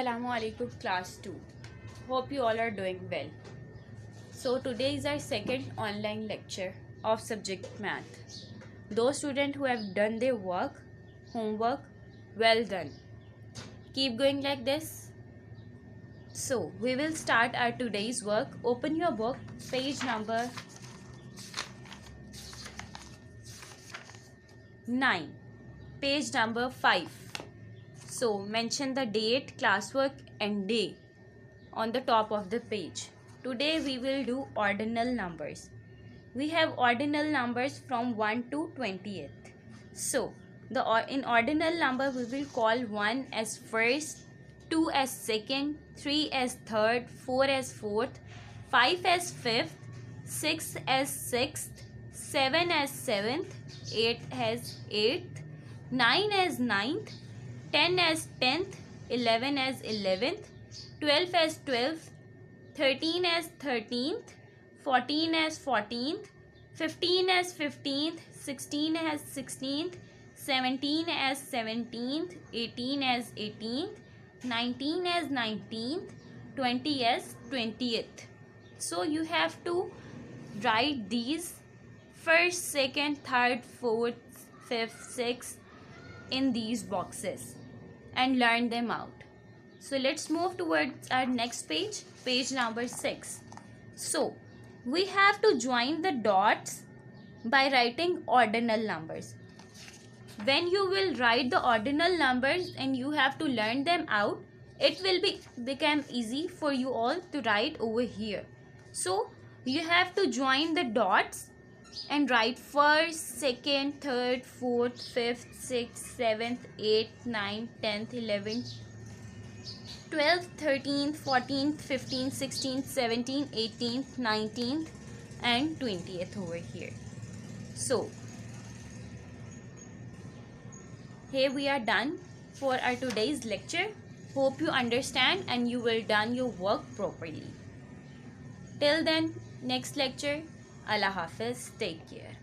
Assalamu alaikum class 2. Hope you all are doing well. So today is our second online lecture of subject math. Those students who have done their homework, well done. Keep going like this. So we will start our today's work. Open your book, page number 9, page number 5. So mention the date, classwork and day on the top of the page. Today we will do ordinal numbers. We have ordinal numbers from 1 to 20th. So in ordinal number we will call 1 as first, 2 as second, 3 as third, 4 as fourth, 5 as fifth, 6 as sixth, 7 as seventh, 8 as eighth, 9 as ninth, 10 as 10th, 11 as 11th, 12 as 12th, 13 as 13th, 14 as 14th, 15 as 15th, 16 as 16th, 17 as 17th, 18 as 18th, 19 as 19th, 20 as 20th. So you have to write these first, second, third, fourth, fifth, sixth in these boxes and learn them out. So let's move towards our next page, page number 6. So we have to join the dots by writing ordinal numbers. When you will write the ordinal numbers and you have to learn them out, it will become easy for you all to write over here. So you have to join the dots and write first, second, third, fourth, fifth, sixth, seventh, eighth, ninth, 10th, 11th, 12th, 13th, 14th, 15th, 16th, 17th, 18th, 19th and 20th over here. So here we are done for our today's lecture. Hope you understand and you will done your work properly. Till then, next lecture. Allah Hafiz. Take care.